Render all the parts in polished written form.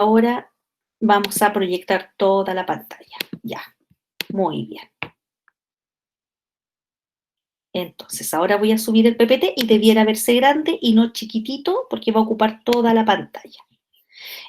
ahora vamos a proyectar toda la pantalla. Ya, muy bien. Entonces, ahora voy a subir el PPT y debiera verse grande y no chiquitito porque va a ocupar toda la pantalla.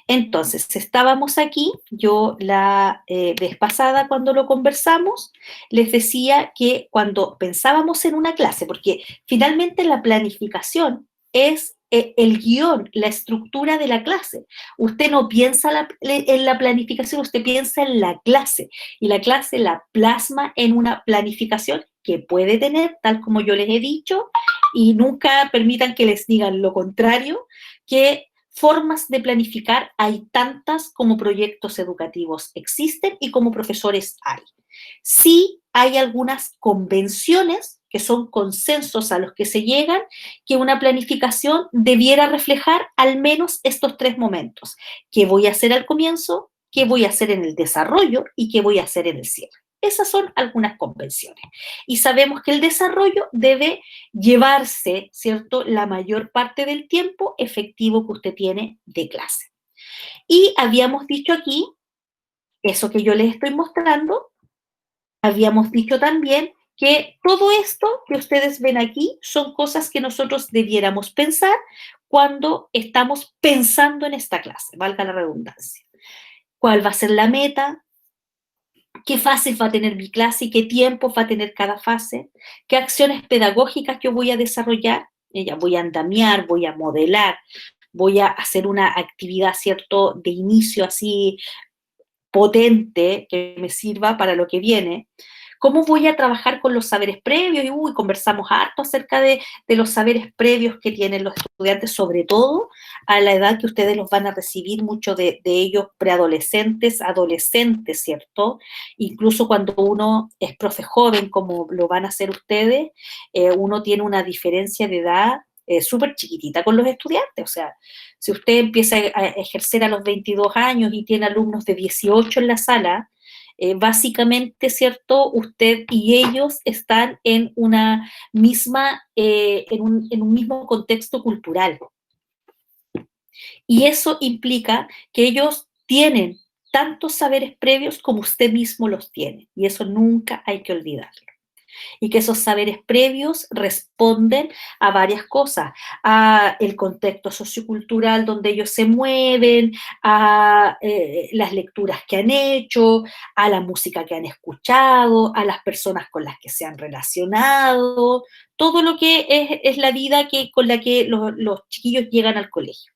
Entonces, estábamos aquí, yo la vez pasada cuando lo conversamos, les decía que cuando pensábamos en una clase, porque finalmente la planificación es el guión, la estructura de la clase. Usted no piensa en la planificación, usted piensa en la clase y la clase la plasma en una planificación que puede tener, tal como yo les he dicho, y nunca permitan que les digan lo contrario, que formas de planificar hay tantas como proyectos educativos existen y como profesores hay. Sí hay algunas convenciones que son consensos a los que se llegan, que una planificación debiera reflejar al menos estos tres momentos. ¿Qué voy a hacer al comienzo? ¿Qué voy a hacer en el desarrollo? ¿Y qué voy a hacer en el cierre? Esas son algunas convenciones. Y sabemos que el desarrollo debe llevarse, ¿cierto?, la mayor parte del tiempo efectivo que usted tiene de clase. Y habíamos dicho aquí, eso que yo les estoy mostrando, habíamos dicho también que todo esto que ustedes ven aquí son cosas que nosotros debiéramos pensar cuando estamos pensando en esta clase, valga la redundancia. ¿Cuál va a ser la meta? ¿Qué fases va a tener mi clase y qué tiempo va a tener cada fase? ¿Qué acciones pedagógicas yo voy a desarrollar? Voy a andamiar, voy a modelar, voy a hacer una actividad, ¿cierto?, de inicio así potente que me sirva para lo que viene. ¿Cómo voy a trabajar con los saberes previos? Y conversamos harto acerca de los saberes previos que tienen los estudiantes, sobre todo a la edad que ustedes los van a recibir, muchos de ellos preadolescentes, adolescentes, ¿cierto? Incluso cuando uno es profe joven, como lo van a hacer ustedes, uno tiene una diferencia de edad súper chiquitita con los estudiantes. O sea, si usted empieza a ejercer a los 22 años y tiene alumnos de 18 en la sala, básicamente, ¿cierto?, usted y ellos están en una misma, en un mismo contexto cultural. Y eso implica que ellos tienen tantos saberes previos como usted mismo los tiene. Y eso nunca hay que olvidarlo. Y que esos saberes previos responden a varias cosas, a el contexto sociocultural donde ellos se mueven, a las lecturas que han hecho, a la música que han escuchado, a las personas con las que se han relacionado, todo lo que es la vida con la que los chiquillos llegan al colegio.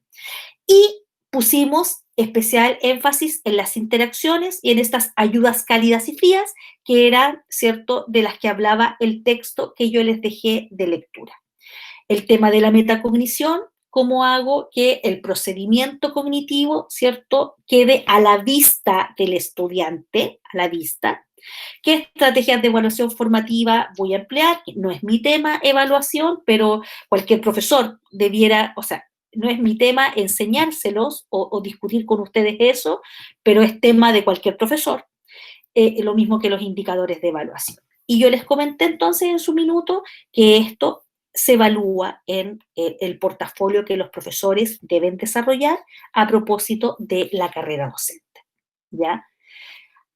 Y pusimos especial énfasis en las interacciones y en estas ayudas cálidas y frías, que eran, ¿cierto?, de las que hablaba el texto que yo les dejé de lectura. El tema de la metacognición, cómo hago que el procedimiento cognitivo, ¿cierto?, quede a la vista del estudiante, a la vista. ¿Qué estrategias de evaluación formativa voy a emplear? No es mi tema evaluación, pero cualquier profesor debiera, o sea, no es mi tema enseñárselos o discutir con ustedes eso, pero es tema de cualquier profesor, lo mismo que los indicadores de evaluación. Y yo les comenté entonces en su minuto que esto se evalúa en el portafolio que los profesores deben desarrollar a propósito de la carrera docente, ¿ya?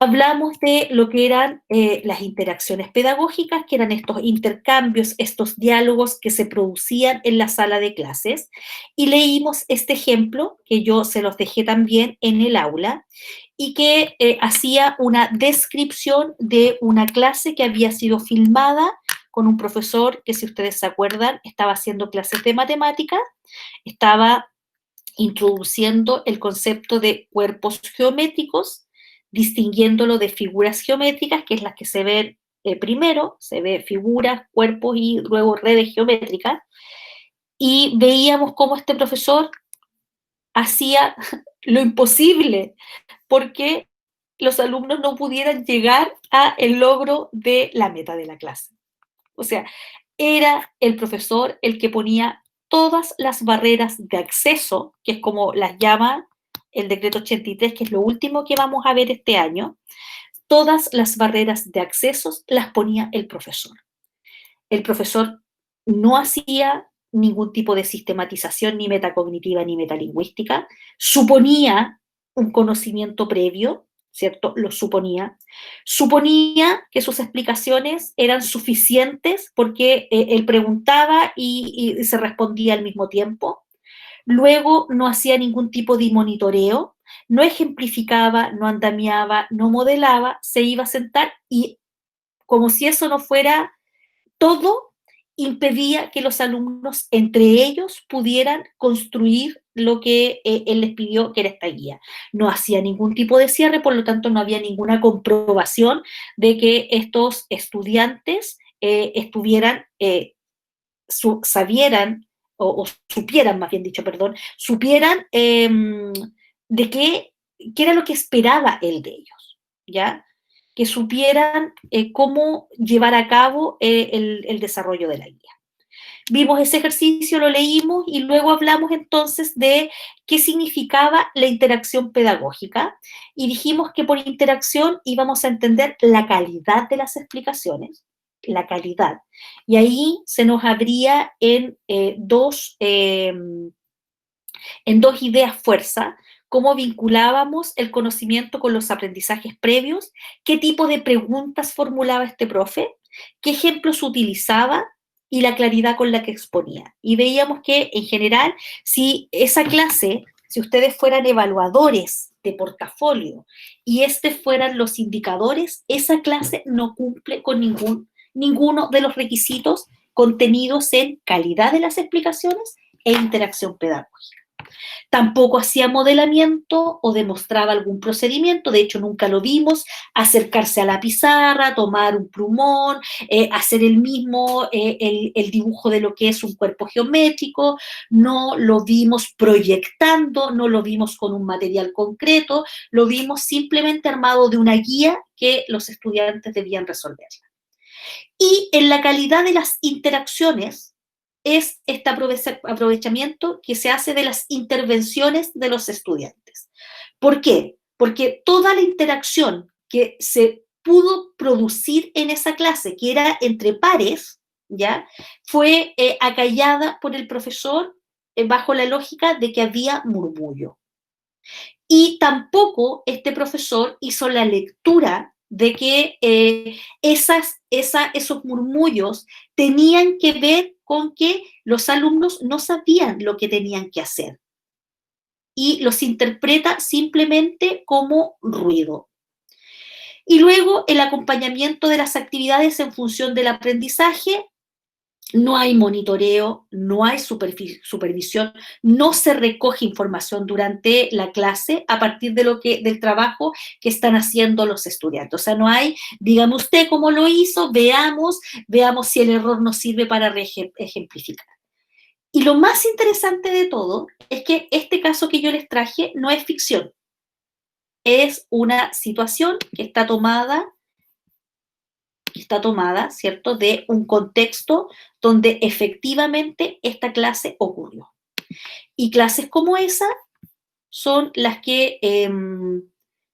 Hablamos de lo que eran las interacciones pedagógicas, que eran estos intercambios, estos diálogos que se producían en la sala de clases, y leímos este ejemplo, que yo se los dejé también en el aula, y que hacía una descripción de una clase que había sido filmada con un profesor que, si ustedes se acuerdan, estaba haciendo clases de matemática, estaba introduciendo el concepto de cuerpos geométricos, distinguiéndolo de figuras geométricas, que es las que se ven primero, se ve figuras, cuerpos y luego redes geométricas, y veíamos cómo este profesor hacía lo imposible porque los alumnos no pudieran llegar a el logro de la meta de la clase. O sea, era el profesor el que ponía todas las barreras de acceso, que es como las llama el decreto 83, que es lo último que vamos a ver este año. Todas las barreras de accesos las ponía el profesor. El profesor no hacía ningún tipo de sistematización ni metacognitiva ni metalingüística, suponía un conocimiento previo, ¿cierto? Lo suponía. Suponía que sus explicaciones eran suficientes porque él preguntaba y se respondía al mismo tiempo. Luego no hacía ningún tipo de monitoreo, no ejemplificaba, no andamiaba, no modelaba, se iba a sentar y como si eso no fuera todo, impedía que los alumnos entre ellos pudieran construir lo que él les pidió, que era esta guía. No hacía ningún tipo de cierre, por lo tanto no había ninguna comprobación de que estos estudiantes estuvieran, sabieran, o supieran, más bien dicho, perdón, supieran de qué era lo que esperaba él de ellos, ¿ya? Que supieran cómo llevar a cabo el desarrollo de la guía. Vimos ese ejercicio, lo leímos y luego hablamos entonces de qué significaba la interacción pedagógica y dijimos que por interacción íbamos a entender la calidad de las explicaciones, la calidad. Y ahí se nos abría en dos ideas fuerza, cómo vinculábamos el conocimiento con los aprendizajes previos, qué tipo de preguntas formulaba este profe, qué ejemplos utilizaba y la claridad con la que exponía. Y veíamos que, en general, si esa clase, si ustedes fueran evaluadores de portafolio y fueran los indicadores, esa clase no cumple con ninguno de los requisitos contenidos en calidad de las explicaciones e interacción pedagógica. Tampoco hacía modelamiento o demostraba algún procedimiento, de hecho nunca lo vimos acercarse a la pizarra, tomar un plumón, hacer el mismo el dibujo de lo que es un cuerpo geométrico, no lo vimos proyectando, no lo vimos con un material concreto, lo vimos simplemente armado de una guía que los estudiantes debían resolver. Y en la calidad de las interacciones es este aprovechamiento que se hace de las intervenciones de los estudiantes. ¿Por qué? Porque toda la interacción que se pudo producir en esa clase, que era entre pares, ¿ya? Fue acallada por el profesor bajo la lógica de que había murmullo. Y tampoco este profesor hizo la lectura de que esos murmullos tenían que ver con que los alumnos no sabían lo que tenían que hacer y los interpreta simplemente como ruido. Y luego el acompañamiento de las actividades en función del aprendizaje. No hay monitoreo, no hay supervisión, no se recoge información durante la clase a partir del trabajo que están haciendo los estudiantes. O sea, no hay, dígame usted cómo lo hizo, veamos si el error nos sirve para ejemplificar. Y lo más interesante de todo es que este caso que yo les traje no es ficción, es una situación que está tomada, ¿cierto?, de un contexto donde efectivamente esta clase ocurrió. Y clases como esa son las que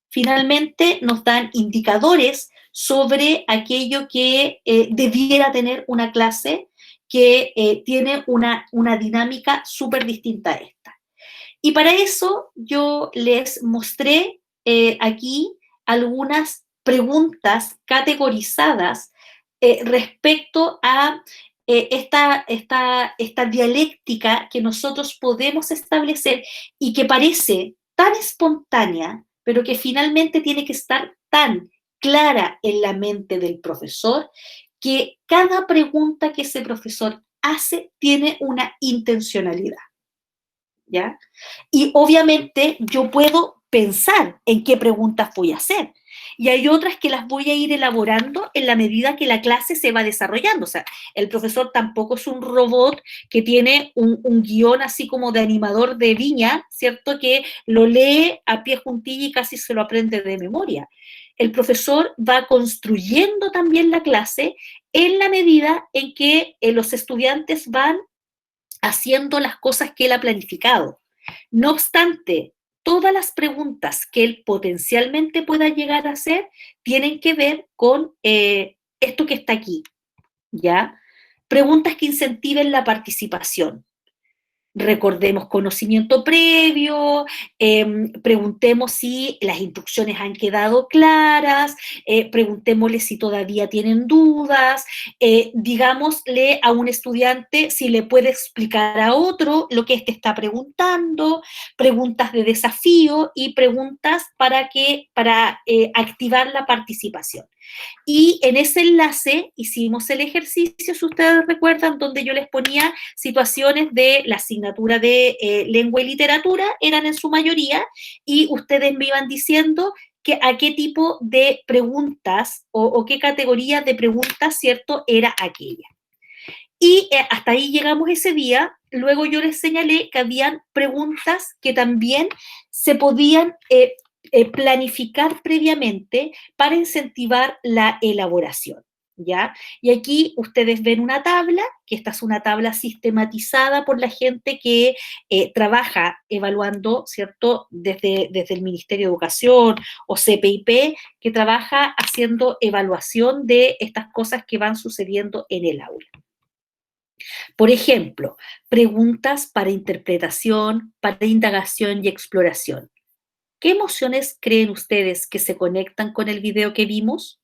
finalmente nos dan indicadores sobre aquello que debiera tener una clase que tiene una dinámica súper distinta a esta. Y para eso yo les mostré aquí algunas preguntas categorizadas respecto a esta dialéctica que nosotros podemos establecer y que parece tan espontánea, pero que finalmente tiene que estar tan clara en la mente del profesor, que cada pregunta que ese profesor hace tiene una intencionalidad. ¿Ya? Y obviamente yo puedo pensar en qué preguntas voy a hacer. Y hay otras que las voy a ir elaborando en la medida que la clase se va desarrollando. O sea, el profesor tampoco es un robot que tiene un guión así como de animador de viña, ¿cierto? Que lo lee a pie juntilla y casi se lo aprende de memoria. El profesor va construyendo también la clase en la medida en que los estudiantes van haciendo las cosas que él ha planificado. No obstante, todas las preguntas que él potencialmente pueda llegar a hacer tienen que ver con esto que está aquí, ¿ya? Preguntas que incentiven la participación. recordemos conocimiento previo, preguntemos si las instrucciones han quedado claras, preguntémosle si todavía tienen dudas, digámosle a un estudiante si le puede explicar a otro lo que éste está preguntando, preguntas de desafío y preguntas para activar la participación. Y en ese enlace hicimos el ejercicio, si ustedes recuerdan, donde yo les ponía situaciones de la asignatura de lengua y literatura, eran en su mayoría, y ustedes me iban diciendo a qué tipo de preguntas o qué categoría de preguntas, ¿cierto?, era aquella. Y hasta ahí llegamos ese día. Luego yo les señalé que habían preguntas que también se podían planificar previamente para incentivar la elaboración, ¿ya? Y aquí ustedes ven una tabla, que esta es una tabla sistematizada por la gente que trabaja evaluando, ¿cierto?, desde el Ministerio de Educación o CPIP, que trabaja haciendo evaluación de estas cosas que van sucediendo en el aula. Por ejemplo, preguntas para interpretación, para indagación y exploración. ¿Qué emociones creen ustedes que se conectan con el video que vimos?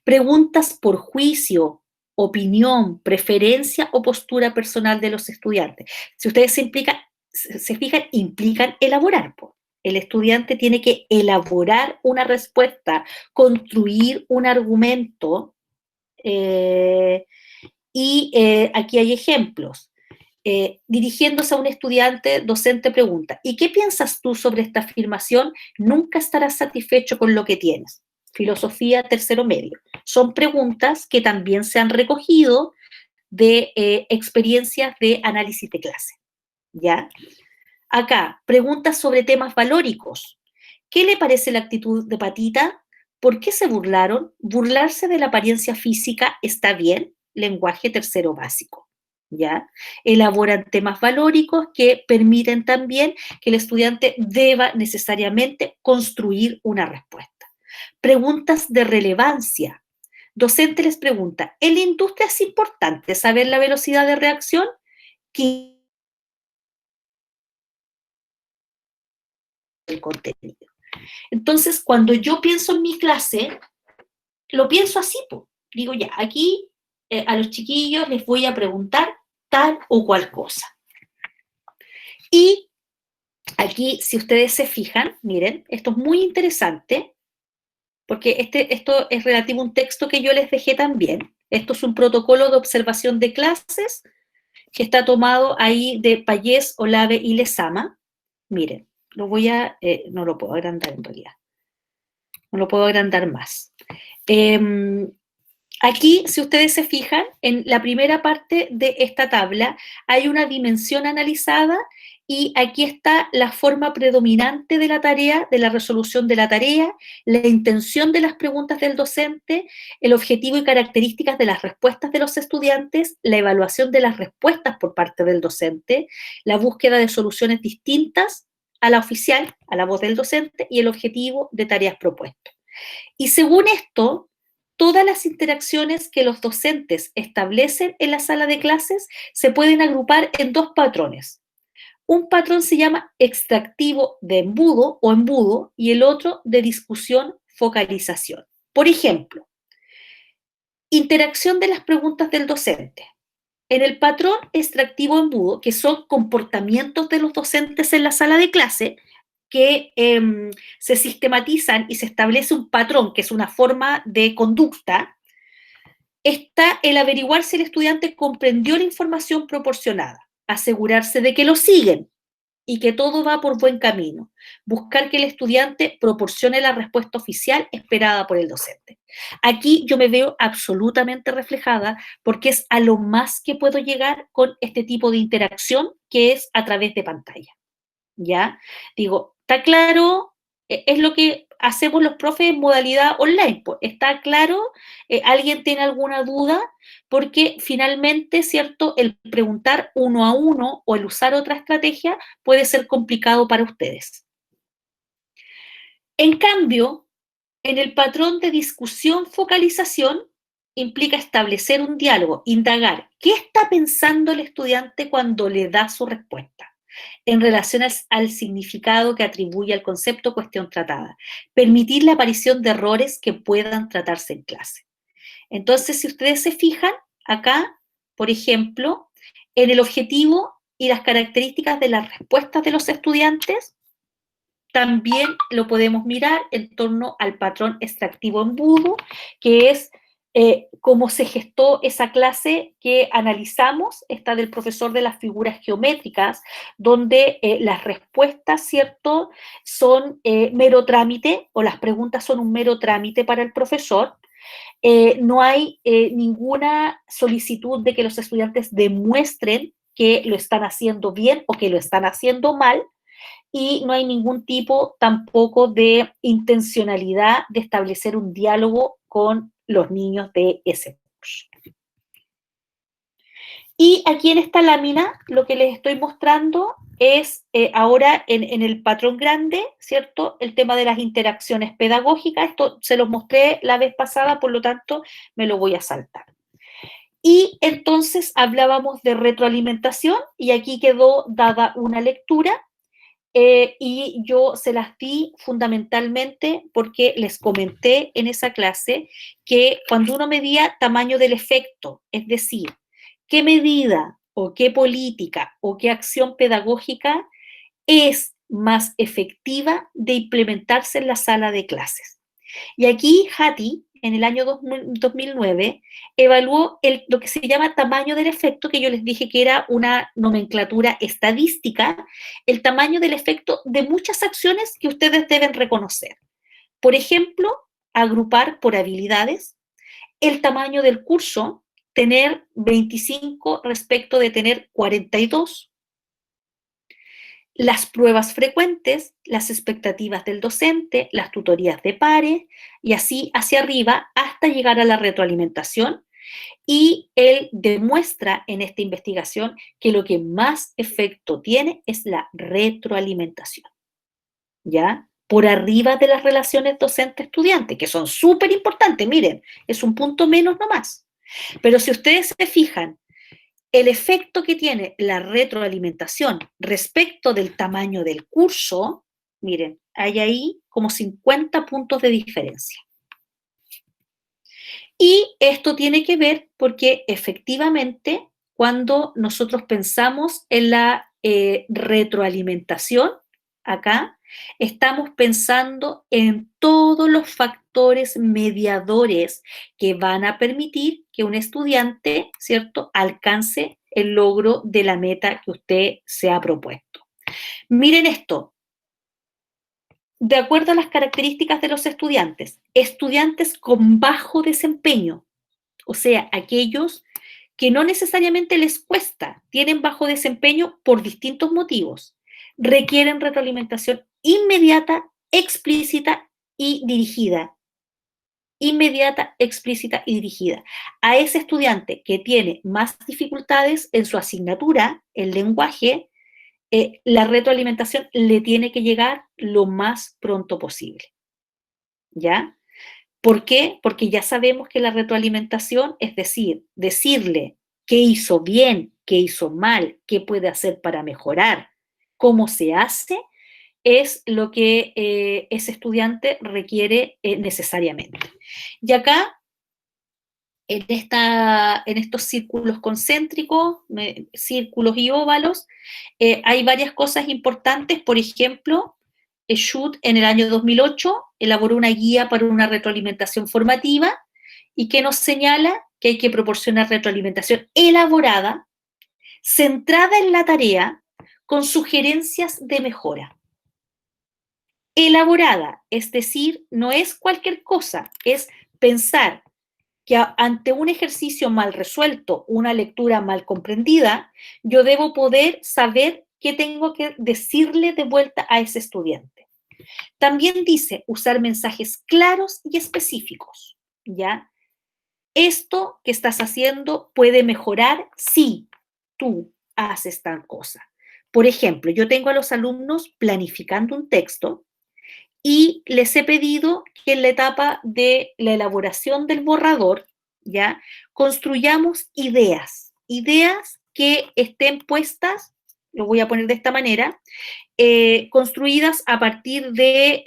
Preguntas por juicio, opinión, preferencia o postura personal de los estudiantes. Si ustedes se fijan, implican elaborar. El estudiante tiene que elaborar una respuesta, construir un argumento, y aquí hay ejemplos. Dirigiéndose a un estudiante, docente pregunta, ¿y qué piensas tú sobre esta afirmación? Nunca estarás satisfecho con lo que tienes. Filosofía, tercero medio. Son preguntas que también se han recogido de experiencias de análisis de clase, ¿ya? Acá, preguntas sobre temas valóricos. ¿Qué le parece la actitud de Patita? ¿Por qué se burlaron? ¿Burlarse de la apariencia física está bien? Lenguaje tercero básico, ¿ya? Elaboran temas valóricos que permiten también que el estudiante deba necesariamente construir una respuesta. Preguntas de relevancia. Docente les pregunta, ¿en la industria es importante saber la velocidad de reacción? ¿Qué el contenido? Entonces, cuando yo pienso en mi clase, lo pienso así, pues. Digo, ya, aquí a los chiquillos les voy a preguntar tal o cual cosa. Y aquí, si ustedes se fijan, miren, esto es muy interesante, porque esto es relativo a un texto que yo les dejé también. Esto es un protocolo de observación de clases que está tomado ahí de Payés, Olave y Lezama. Miren, no lo puedo agrandar en realidad. No lo puedo agrandar más. Aquí, si ustedes se fijan, en la primera parte de esta tabla hay una dimensión analizada y aquí está la forma predominante de la tarea, de la resolución de la tarea, la intención de las preguntas del docente, el objetivo y características de las respuestas de los estudiantes, la evaluación de las respuestas por parte del docente, la búsqueda de soluciones distintas a la oficial, a la voz del docente, y el objetivo de tareas propuestas. Y según esto, todas las interacciones que los docentes establecen en la sala de clases se pueden agrupar en dos patrones. Un patrón se llama extractivo de embudo o embudo y el otro de discusión focalización. Por ejemplo, interacción de las preguntas del docente. En el patrón extractivo embudo, que son comportamientos de los docentes en la sala de clase, que se sistematizan y se establece un patrón, que es una forma de conducta, está el averiguar si el estudiante comprendió la información proporcionada, asegurarse de que lo siguen y que todo va por buen camino, buscar que el estudiante proporcione la respuesta oficial esperada por el docente. Aquí yo me veo absolutamente reflejada porque es a lo más que puedo llegar con este tipo de interacción que es a través de pantalla. ¿Ya? Digo, ¿está claro? Es lo que hacemos los profes en modalidad online. Pues, ¿está claro? ¿Alguien tiene alguna duda? Porque finalmente, ¿cierto? El preguntar uno a uno o el usar otra estrategia puede ser complicado para ustedes. En cambio, en el patrón de discusión-focalización, implica establecer un diálogo, indagar qué está pensando el estudiante cuando le da su respuesta en relación al significado que atribuye al concepto o cuestión tratada. Permitir la aparición de errores que puedan tratarse en clase. Entonces, si ustedes se fijan, acá, por ejemplo, en el objetivo y las características de las respuestas de los estudiantes, también lo podemos mirar en torno al patrón extractivo embudo, que es cómo se gestó esa clase que analizamos, esta del profesor de las figuras geométricas, donde las respuestas, ¿cierto?, son mero trámite, o las preguntas son un mero trámite para el profesor. No hay ninguna solicitud de que los estudiantes demuestren que lo están haciendo bien o que lo están haciendo mal, y no hay ningún tipo tampoco de intencionalidad de establecer un diálogo con los niños de ese curso. Y aquí en esta lámina lo que les estoy mostrando es ahora en el patrón grande, ¿cierto? El tema de las interacciones pedagógicas. Esto se los mostré la vez pasada, por lo tanto me lo voy a saltar. Y entonces hablábamos de retroalimentación y aquí quedó dada una lectura. Y yo se las di fundamentalmente porque les comenté en esa clase que cuando uno medía tamaño del efecto, es decir, qué medida o qué política o qué acción pedagógica es más efectiva de implementarse en la sala de clases. Y aquí Hattie, en el año 2009, evaluó lo que se llama tamaño del efecto, que yo les dije que era una nomenclatura estadística, el tamaño del efecto de muchas acciones que ustedes deben reconocer. Por ejemplo, agrupar por habilidades, el tamaño del curso, tener 25 respecto de tener 42, las pruebas frecuentes, las expectativas del docente, las tutorías de pares y así hacia arriba hasta llegar a la retroalimentación. Y él demuestra en esta investigación que lo que más efecto tiene es la retroalimentación, ¿ya? Por arriba de las relaciones docente-estudiante, que son súper importantes, miren, es un punto menos nomás. Pero si ustedes se fijan, el efecto que tiene la retroalimentación respecto del tamaño del curso, miren, hay ahí como 50 puntos de diferencia. Y esto tiene que ver porque efectivamente cuando nosotros pensamos en la retroalimentación, acá, estamos pensando en todos los factores mediadores que van a permitir que un estudiante, ¿cierto?, alcance el logro de la meta que usted se ha propuesto. Miren esto, de acuerdo a las características de los estudiantes con bajo desempeño, o sea, aquellos que no necesariamente les cuesta, tienen bajo desempeño por distintos motivos, requieren retroalimentación inmediata, explícita y dirigida. Inmediata, explícita y dirigida. A ese estudiante que tiene más dificultades en su asignatura, el lenguaje, la retroalimentación le tiene que llegar lo más pronto posible. ¿Ya? ¿Por qué? Porque ya sabemos que la retroalimentación, es decir, decirle qué hizo bien, qué hizo mal, qué puede hacer para mejorar, cómo se hace, es lo que ese estudiante requiere necesariamente. Y acá, en estos círculos concéntricos, círculos y óvalos, hay varias cosas importantes. Por ejemplo, Schut en el año 2008 elaboró una guía para una retroalimentación formativa y que nos señala que hay que proporcionar retroalimentación elaborada, centrada en la tarea, con sugerencias de mejora. Elaborada, es decir, no es cualquier cosa, es pensar que ante un ejercicio mal resuelto, una lectura mal comprendida, yo debo poder saber qué tengo que decirle de vuelta a ese estudiante. También dice usar mensajes claros y específicos, ¿ya? Esto que estás haciendo puede mejorar si tú haces tal cosa. Por ejemplo, yo tengo a los alumnos planificando un texto y les he pedido que en la etapa de la elaboración del borrador, ¿ya? Construyamos ideas, ideas que estén puestas, lo voy a poner de esta manera, construidas a partir de,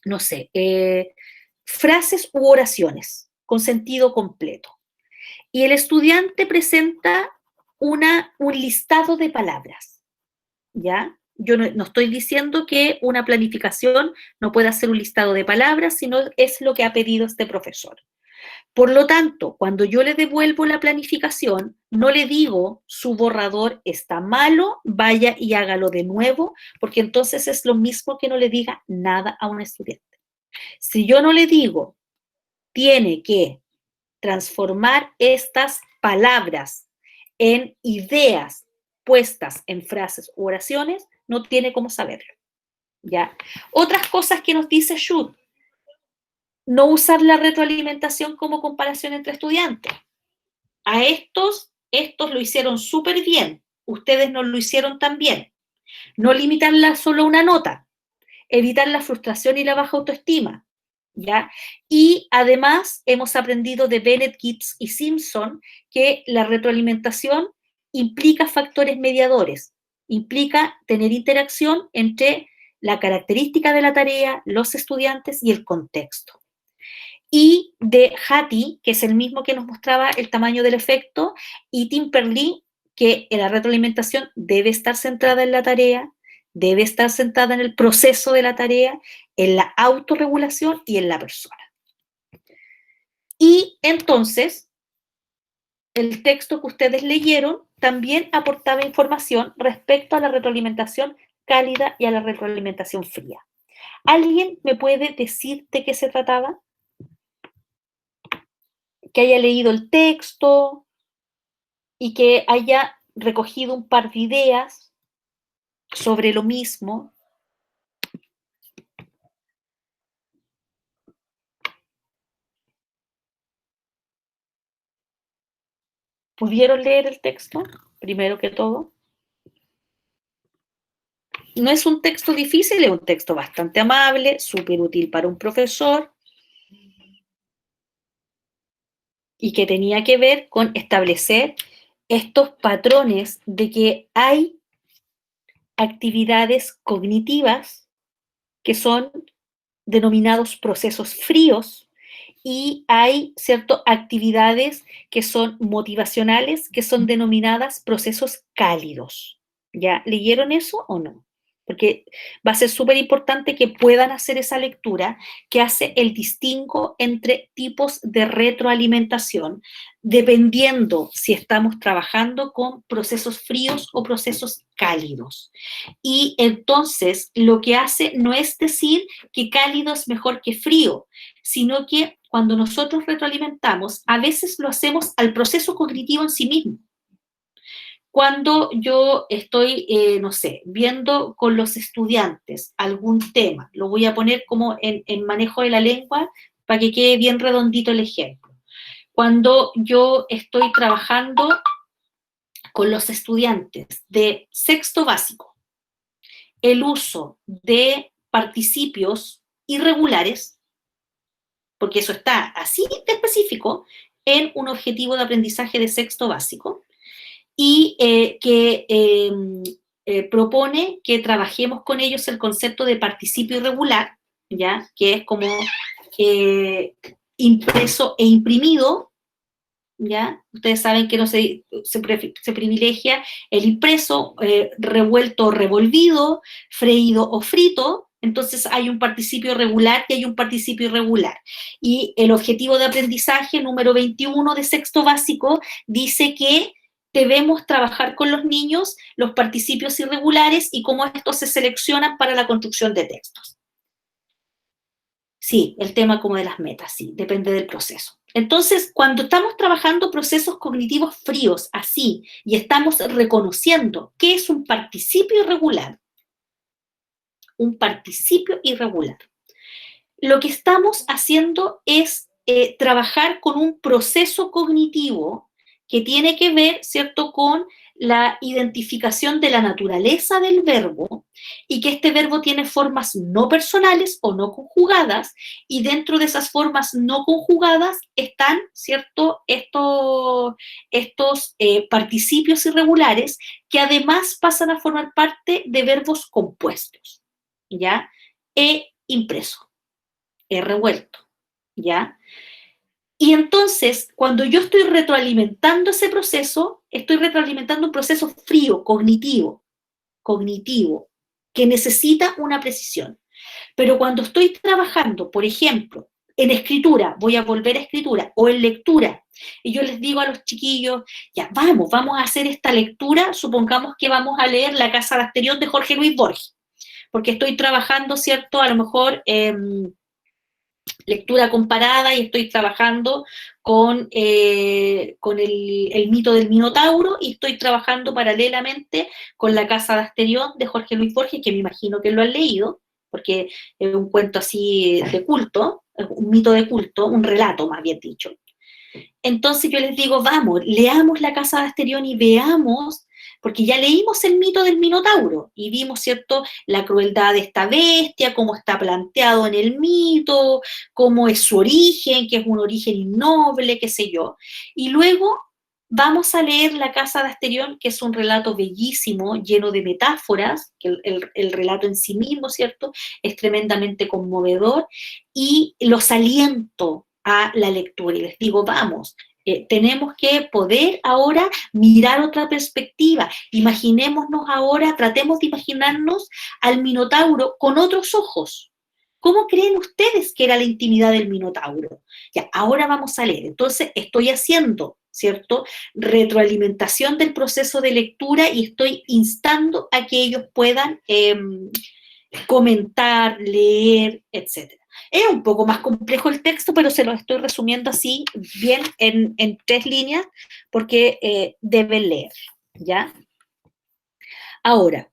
no sé, frases u oraciones con sentido completo. Y el estudiante presenta un listado de palabras, ¿ya? Yo no estoy diciendo que una planificación no pueda ser un listado de palabras, sino es lo que ha pedido este profesor. Por lo tanto, cuando yo le devuelvo la planificación, no le digo su borrador está malo, vaya y hágalo de nuevo, porque entonces es lo mismo que no le diga nada a un estudiante. Si yo no le digo, tiene que transformar estas palabras en ideas puestas en frases u oraciones, no tiene cómo saberlo, ¿ya? Otras cosas que nos dice Schut, no usar la retroalimentación como comparación entre estudiantes. A estos lo hicieron súper bien, ustedes no lo hicieron tan bien. No limitarla solo a una nota, evitar la frustración y la baja autoestima, ¿ya? Y además hemos aprendido de Bennett, Gibbs y Simpson que la retroalimentación implica factores mediadores, implica tener interacción entre la característica de la tarea, los estudiantes y el contexto. Y de Hattie, que es el mismo que nos mostraba el tamaño del efecto, y Tim Perlin, que la retroalimentación debe estar centrada en la tarea, debe estar centrada en el proceso de la tarea, en la autorregulación y en la persona. Y entonces, el texto que ustedes leyeron también aportaba información respecto a la retroalimentación cálida y a la retroalimentación fría. ¿Alguien me puede decir de qué se trataba? Que haya leído el texto y que haya recogido un par de ideas sobre lo mismo. ¿Pudieron leer el texto? Primero que todo. No es un texto difícil, es un texto bastante amable, súper útil para un profesor y que tenía que ver con establecer estos patrones de que hay actividades cognitivas que son denominados procesos fríos y hay ciertas actividades que son motivacionales que son denominadas procesos cálidos. ¿Ya leyeron eso o no? Porque va a ser súper importante que puedan hacer esa lectura que hace el distingo entre tipos de retroalimentación, dependiendo si estamos trabajando con procesos fríos o procesos cálidos. Y entonces lo que hace no es decir que cálido es mejor que frío, sino que cuando nosotros retroalimentamos, a veces lo hacemos al proceso cognitivo en sí mismo. Cuando yo estoy, no sé, viendo con los estudiantes algún tema, lo voy a poner como en manejo de la lengua para que quede bien redondito el ejemplo. Cuando yo estoy trabajando con los estudiantes de sexto básico, el uso de participios irregulares, porque eso está así de específico en un objetivo de aprendizaje de sexto básico, y propone que trabajemos con ellos el concepto de participio irregular, ¿ya? Que es como impreso e imprimido, ¿ya? Ustedes saben que no se privilegia el impreso, revuelto o revolvido, freído o frito, entonces hay un participio regular y hay un participio irregular. Y el objetivo de aprendizaje número 21 de sexto básico dice que debemos trabajar con los niños los participios irregulares y cómo estos se seleccionan para la construcción de textos. Sí, el tema como de las metas, sí, depende del proceso. Entonces, cuando estamos trabajando procesos cognitivos fríos, así, y estamos reconociendo qué es un participio irregular, lo que estamos haciendo es trabajar con un proceso cognitivo que tiene que ver, ¿cierto?, con la identificación de la naturaleza del verbo y que este verbo tiene formas no personales o no conjugadas y dentro de esas formas no conjugadas están, ¿cierto?, estos participios irregulares que además pasan a formar parte de verbos compuestos, ¿ya? He impreso, he revuelto, ¿ya? Y entonces, cuando yo estoy retroalimentando ese proceso, estoy retroalimentando un proceso frío, cognitivo, que necesita una precisión. Pero cuando estoy trabajando, por ejemplo, en escritura, voy a volver a escritura, o en lectura, y yo les digo a los chiquillos, ya, vamos a hacer esta lectura, supongamos que vamos a leer La Casa de Asterión de Jorge Luis Borges, porque estoy trabajando, ¿cierto?, a lo mejor lectura comparada y estoy trabajando con el mito del Minotauro y estoy trabajando paralelamente con La Casa de Asterión de Jorge Luis Borges, que me imagino que lo han leído, porque es un cuento así de culto, un mito de culto, un relato más bien dicho. Entonces yo les digo, vamos, leamos La Casa de Asterión y veamos, porque ya leímos el mito del Minotauro y vimos, ¿cierto?, la crueldad de esta bestia, cómo está planteado en el mito, cómo es su origen, que es un origen innoble, qué sé yo. Y luego vamos a leer La Casa de Asterión, que es un relato bellísimo, lleno de metáforas, que el relato en sí mismo, ¿cierto?, es tremendamente conmovedor, y los aliento a la lectura y les digo, vamos, tenemos que poder ahora mirar otra perspectiva. Imaginémonos ahora, tratemos de imaginarnos al Minotauro con otros ojos. ¿Cómo creen ustedes que era la intimidad del Minotauro? Ya, ahora vamos a leer. Entonces, estoy haciendo, ¿cierto?, retroalimentación del proceso de lectura y estoy instando a que ellos puedan comentar, leer, etcétera. Es un poco más complejo el texto, pero se lo estoy resumiendo así, bien, en 3 líneas, porque deben leer, ¿ya? Ahora,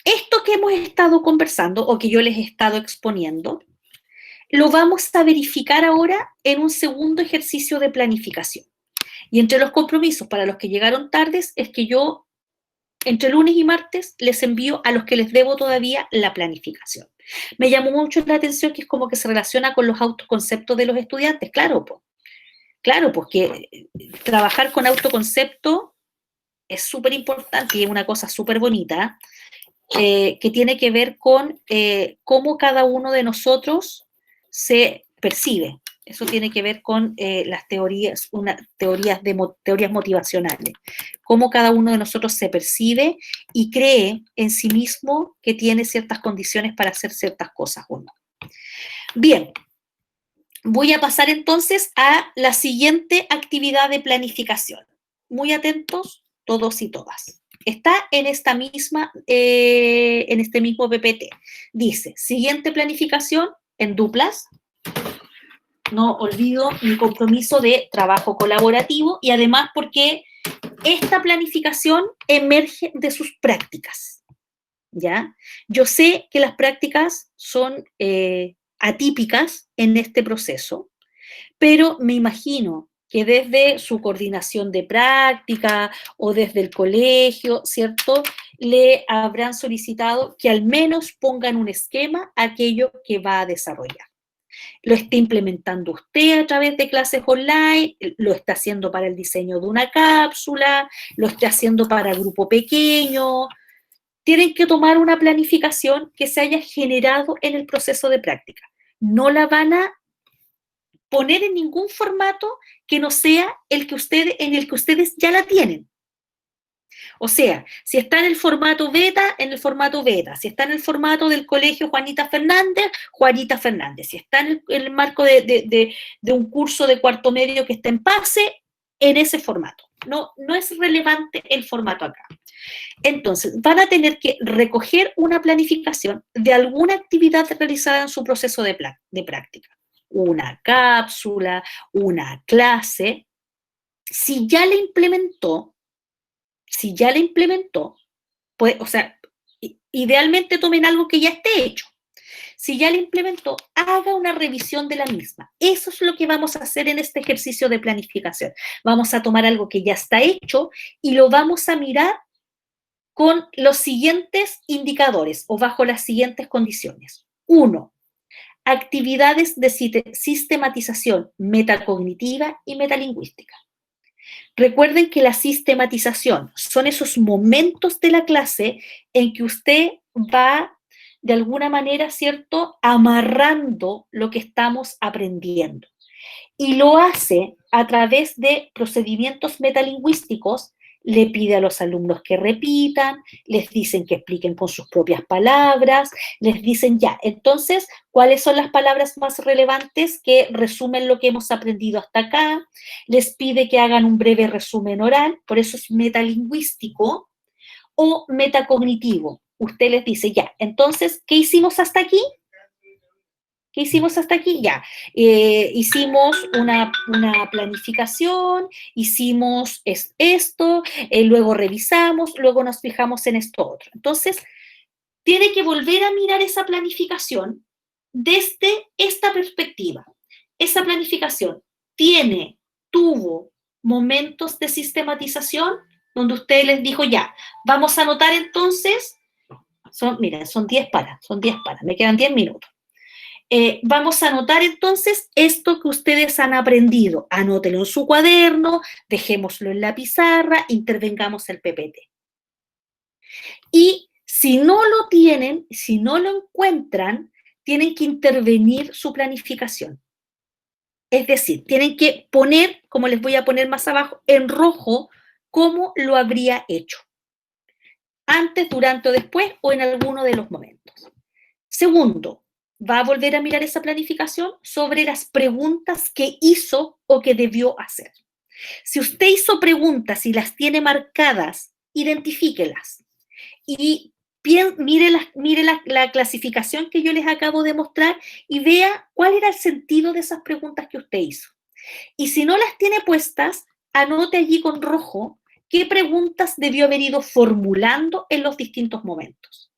esto que hemos estado conversando, o que yo les he estado exponiendo, lo vamos a verificar ahora en un segundo ejercicio de planificación. Y entre los compromisos para los que llegaron tardes es que yo, entre lunes y martes, les envío a los que les debo todavía la planificación. Me llamó mucho la atención que es como que se relaciona con los autoconceptos de los estudiantes. Claro, porque trabajar con autoconcepto es súper importante y es una cosa súper bonita, que tiene que ver con cómo cada uno de nosotros se percibe. Eso tiene que ver con las teorías, teorías motivacionales. Cómo cada uno de nosotros se percibe y cree en sí mismo que tiene ciertas condiciones para hacer ciertas cosas o no. Bien, voy a pasar entonces a la siguiente actividad de planificación. Muy atentos todos y todas. Está en esta misma, en este mismo PPT. Dice, siguiente planificación en duplas. No olvido mi compromiso de trabajo colaborativo y además porque esta planificación emerge de sus prácticas, ¿ya? Yo sé que las prácticas son atípicas en este proceso, pero me imagino que desde su coordinación de práctica o desde el colegio, ¿cierto?, le habrán solicitado que al menos pongan un esquema a aquello que va a desarrollar. Lo está implementando usted a través de clases online, lo está haciendo para el diseño de una cápsula, lo está haciendo para grupo pequeño. Tienen que tomar una planificación que se haya generado en el proceso de práctica. No la van a poner en ningún formato que no sea en el que ustedes ya la tienen. O sea, si está en el formato beta, en el formato beta. Si está en el formato del colegio Juanita Fernández, Juanita Fernández. Si está en el marco de un curso de cuarto medio que está en PASE, en ese formato. No es relevante el formato acá. Entonces, van a tener que recoger una planificación de alguna actividad realizada en su proceso de práctica. Una cápsula, una clase. Si ya la implementó, pues, o sea, idealmente tomen algo que ya esté hecho. Si ya la implementó, haga una revisión de la misma. Eso es lo que vamos a hacer en este ejercicio de planificación. Vamos a tomar algo que ya está hecho y lo vamos a mirar con los siguientes indicadores o bajo las siguientes condiciones. 1. Actividades de sistematización metacognitiva y metalingüística. Recuerden que la sistematización son esos momentos de la clase en que usted va, de alguna manera, ¿cierto?, amarrando lo que estamos aprendiendo. Y lo hace a través de procedimientos metalingüísticos. Le pide a los alumnos que repitan, les dicen que expliquen con sus propias palabras, les dicen ya, entonces, ¿cuáles son las palabras más relevantes que resumen lo que hemos aprendido hasta acá? Les pide que hagan un breve resumen oral, por eso es metalingüístico o metacognitivo. Usted les dice ya, entonces, ¿qué hicimos hasta aquí? ¿Qué hicimos hasta aquí? Ya, hicimos una planificación, hicimos esto, luego revisamos, luego nos fijamos en esto otro. Entonces, tiene que volver a mirar esa planificación desde esta perspectiva. Esa planificación tuvo momentos de sistematización donde usted les dijo ya, vamos a anotar entonces, miren, son 10 para, me quedan 10 minutos. Vamos a anotar entonces esto que ustedes han aprendido. Anótenlo en su cuaderno, dejémoslo en la pizarra, intervengamos el PPT. Y si no lo tienen, si no lo encuentran, tienen que intervenir su planificación. Es decir, tienen que poner, como les voy a poner más abajo, en rojo, cómo lo habría hecho. Antes, durante o después o en alguno de los momentos. Segundo, va a volver a mirar esa planificación sobre las preguntas que hizo o que debió hacer. Si usted hizo preguntas y las tiene marcadas, identifíquelas y mire la clasificación que yo les acabo de mostrar y vea cuál era el sentido de esas preguntas que usted hizo. Y si no las tiene puestas, anote allí con rojo qué preguntas debió haber ido formulando en los distintos momentos.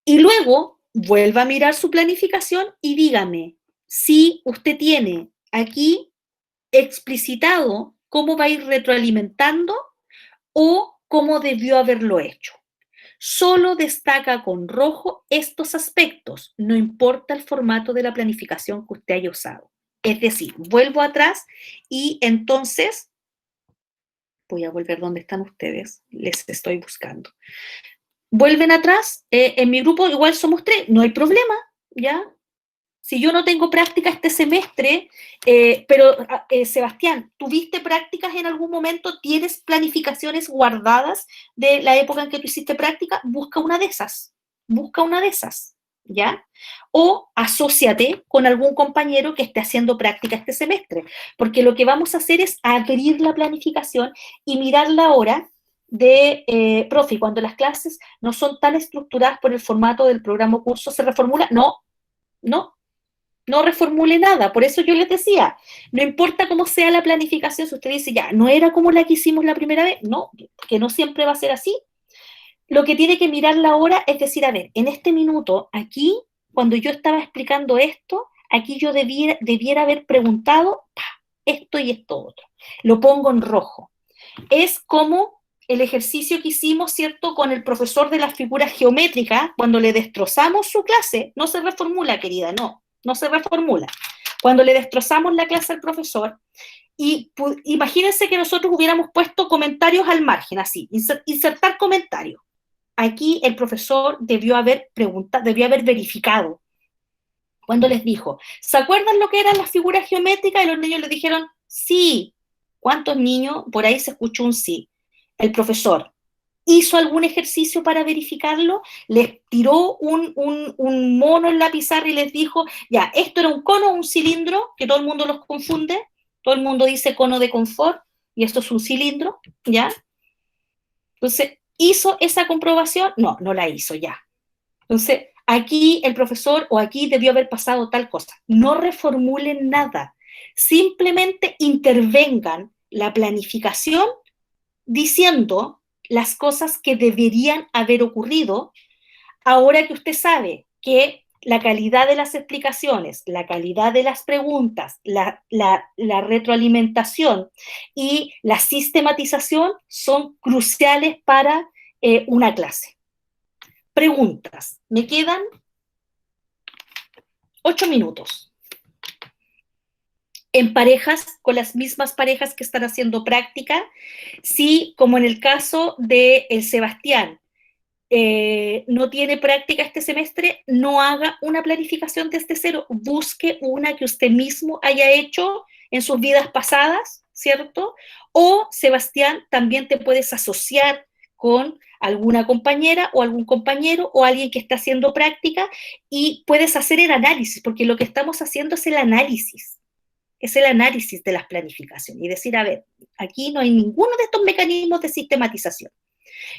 Y luego vuelva a mirar su planificación y dígame si usted tiene aquí explicitado cómo va a ir retroalimentando o cómo debió haberlo hecho. Solo destaca con rojo estos aspectos, no importa el formato de la planificación que usted haya usado. Es decir, vuelvo atrás y entonces voy a volver donde están ustedes, les estoy buscando. Vuelven atrás, en mi grupo igual somos 3, no hay problema, ¿ya? Si yo no tengo práctica este semestre, pero Sebastián, ¿tuviste prácticas en algún momento? ¿Tienes planificaciones guardadas de la época en que tú hiciste práctica? Busca una de esas, ¿ya? O asóciate con algún compañero que esté haciendo práctica este semestre, porque lo que vamos a hacer es abrir la planificación y mirar la hora de, profe, cuando las clases no son tan estructuradas por el formato del programa o curso, ¿se reformula? No reformule nada. Por eso yo les decía, no importa cómo sea la planificación, si usted dice, ya, no era como la que hicimos la primera vez, no, que no siempre va a ser así. Lo que tiene que mirar la hora es decir, a ver, en este minuto, aquí, cuando yo estaba explicando esto, aquí yo debiera haber preguntado esto y esto otro. Lo pongo en rojo. Es como el ejercicio que hicimos, ¿cierto?, con el profesor de las figuras geométricas, cuando le destrozamos su clase, no se reformula, querida, no se reformula. Cuando le destrozamos la clase al profesor, y imagínense que nosotros hubiéramos puesto comentarios al margen, así, insertar comentarios. Aquí el profesor debió haber verificado. Cuando les dijo, ¿se acuerdan lo que eran las figuras geométricas? Y los niños le dijeron, sí. ¿Cuántos niños? Por ahí se escuchó un sí. El profesor hizo algún ejercicio para verificarlo, les tiró un mono en la pizarra y les dijo, ya, esto era un cono o un cilindro, que todo el mundo los confunde, todo el mundo dice cono de confort, y esto es un cilindro, ¿ya? Entonces, ¿hizo esa comprobación? No la hizo ya. Entonces, aquí el profesor o aquí debió haber pasado tal cosa. No reformulen nada, simplemente intervengan la planificación diciendo las cosas que deberían haber ocurrido ahora que usted sabe que la calidad de las explicaciones, la calidad de las preguntas, la retroalimentación y la sistematización son cruciales para una clase. Preguntas. Me quedan 8 minutos. En parejas, con las mismas parejas que están haciendo práctica, si, como en el caso de el Sebastián, no tiene práctica este semestre, no haga una planificación desde cero, busque una que usted mismo haya hecho en sus vidas pasadas, ¿cierto? O, Sebastián, también te puedes asociar con alguna compañera o algún compañero o alguien que está haciendo práctica y puedes hacer el análisis, porque lo que estamos haciendo es el análisis de las planificaciones y decir, a ver, aquí no hay ninguno de estos mecanismos de sistematización.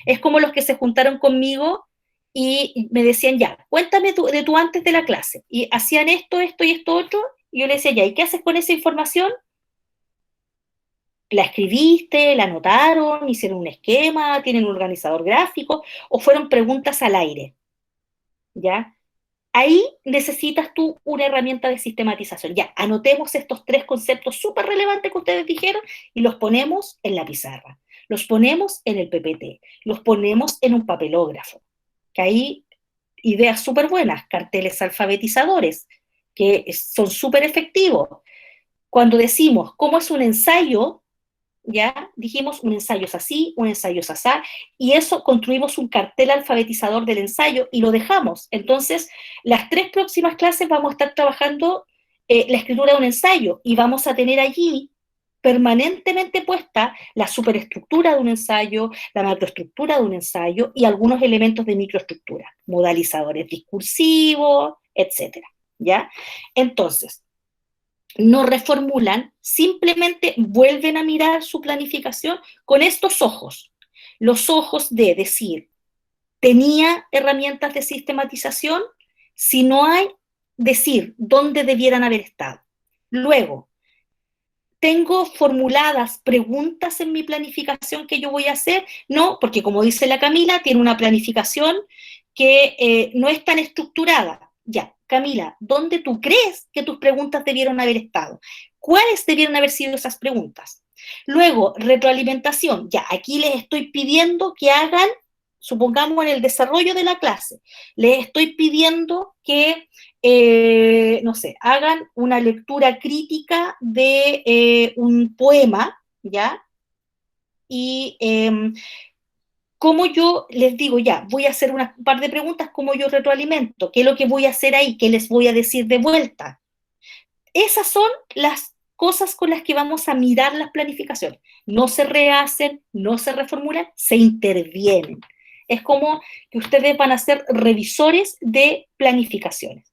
Es como los que se juntaron conmigo y me decían, ya, cuéntame de tu antes de la clase. Y hacían esto, esto y esto otro, y yo le decía, ya, ¿y qué haces con esa información? ¿La escribiste, la anotaron, hicieron un esquema, tienen un organizador gráfico, o fueron preguntas al aire? ¿Ya? Ahí necesitas tú una herramienta de sistematización. Ya, anotemos estos 3 conceptos súper relevantes que ustedes dijeron y los ponemos en la pizarra, los ponemos en el PPT, los ponemos en un papelógrafo. Que ahí ideas súper buenas, carteles alfabetizadores, que son súper efectivos. Cuando decimos cómo es un ensayo, ya dijimos un ensayo es así, un ensayo es así, y eso construimos un cartel alfabetizador del ensayo y lo dejamos. Entonces, las 3 próximas clases vamos a estar trabajando la escritura de un ensayo y vamos a tener allí permanentemente puesta la superestructura de un ensayo, la macroestructura de un ensayo y algunos elementos de microestructura, modalizadores discursivos, etcétera, ¿ya? Entonces, no reformulan, simplemente vuelven a mirar su planificación con estos ojos, los ojos de decir, ¿tenía herramientas de sistematización? Si no hay, decir dónde debieran haber estado. Luego, ¿tengo formuladas preguntas en mi planificación que yo voy a hacer? No, porque como dice la Camila, tiene una planificación que no es tan estructurada. Ya, Camila, ¿dónde tú crees que tus preguntas debieron haber estado? ¿Cuáles debieron haber sido esas preguntas? Luego, retroalimentación. Ya, aquí les estoy pidiendo que hagan, supongamos en el desarrollo de la clase, les estoy pidiendo que no sé, hagan una lectura crítica de un poema, ¿ya? Y cómo yo les digo, ya, voy a hacer un par de preguntas, cómo yo retroalimento, qué es lo que voy a hacer ahí, qué les voy a decir de vuelta. Esas son las cosas con las que vamos a mirar las planificaciones. No se rehacen, no se reformulan, se intervienen. Es como que ustedes van a ser revisores de planificaciones.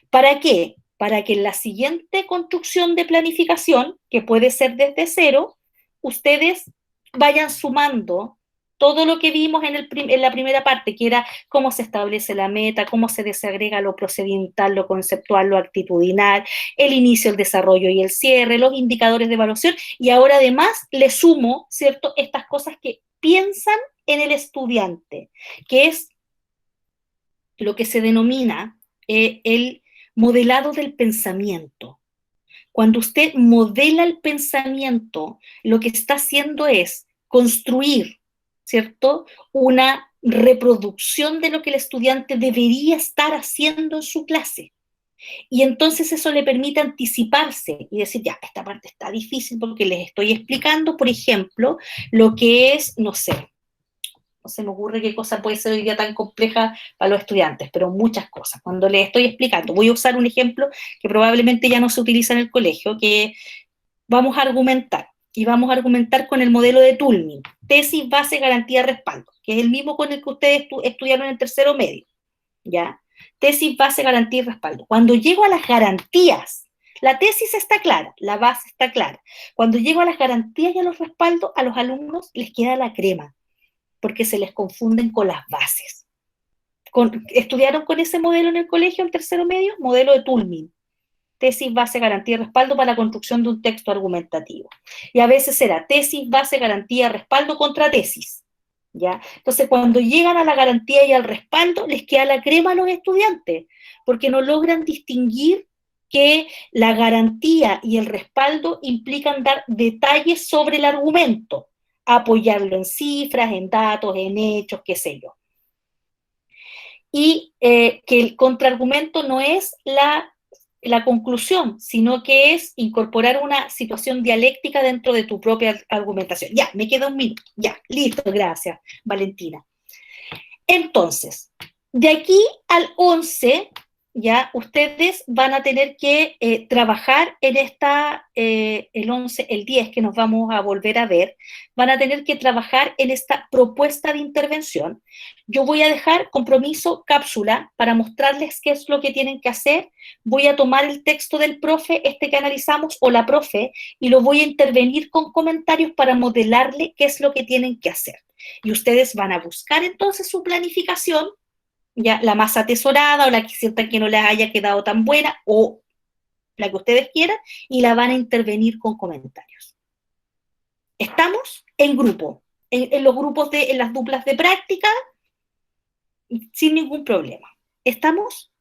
¿Para qué? Para que en la siguiente construcción de planificación, que puede ser desde cero, ustedes vayan sumando todo lo que vimos en la primera parte, que era cómo se establece la meta, cómo se desagrega lo procedimental, lo conceptual, lo actitudinal, el inicio, el desarrollo y el cierre, los indicadores de evaluación, y ahora además le sumo, ¿cierto?, estas cosas que piensan en el estudiante, que es lo que se denomina el modelado del pensamiento. Cuando usted modela el pensamiento, lo que está haciendo es construir, ¿cierto?, una reproducción de lo que el estudiante debería estar haciendo en su clase. Y entonces eso le permite anticiparse y decir, ya, esta parte está difícil porque les estoy explicando, por ejemplo, lo que es, no sé, no se me ocurre qué cosa puede ser hoy día tan compleja para los estudiantes, pero muchas cosas. Cuando les estoy explicando, voy a usar un ejemplo que probablemente ya no se utiliza en el colegio, que vamos a argumentar, y vamos a argumentar con el modelo de Toulmin, tesis, base, garantía, respaldo, que es el mismo con el que ustedes estudiaron en tercero medio, ¿ya? Tesis, base, garantía y respaldo. Cuando llego a las garantías, la tesis está clara, la base está clara. Cuando llego a las garantías y a los respaldos, a los alumnos les queda la crema, porque se les confunden con las bases. ¿Estudiaron con ese modelo en el colegio, en tercero medio? Modelo de Toulmin. Tesis, base, garantía y respaldo para la construcción de un texto argumentativo. Y a veces era tesis, base, garantía, respaldo contra tesis. ¿ya? Entonces, cuando llegan a la garantía y al respaldo, les queda la crema a los estudiantes, porque no logran distinguir que la garantía y el respaldo implican dar detalles sobre el argumento, apoyarlo en cifras, en datos, en hechos, qué sé yo. Y que el contraargumento no es la conclusión, sino que es incorporar una situación dialéctica dentro de tu propia argumentación. Ya, me queda un minuto. Ya, listo, gracias, Valentina. Entonces, de aquí al 11, ya ustedes van a tener que trabajar en el 11, el 10 que nos vamos a volver a ver, van a tener que trabajar en esta propuesta de intervención. Yo voy a dejar compromiso cápsula para mostrarles qué es lo que tienen que hacer. Voy a tomar el texto del profe, este que analizamos, o la profe, y lo voy a intervenir con comentarios para modelarle qué es lo que tienen que hacer. Y ustedes van a buscar entonces su planificación, ya la más atesorada o la que sientan que no les haya quedado tan buena o la que ustedes quieran, y la van a intervenir con comentarios. Estamos en grupo, en los grupos en las duplas de práctica, sin ningún problema. ¿Estamos?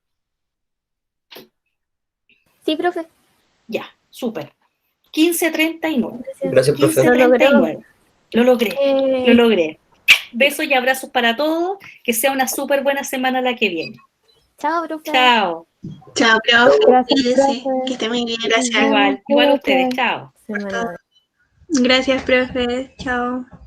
Sí, profe. Ya, súper. 15:39. Gracias, profe. 15:39. Lo logré, Eh, lo logré. Besos y abrazos para todos. Que sea una súper buena semana la que viene. Chao, profe. Chao. Chao, profe. Gracias, Cuídense. profe. Que esté muy bien. Nos Gracias. vemos, Igual a ustedes. cuídate. Chao. Semana. Gracias, profe. Chao.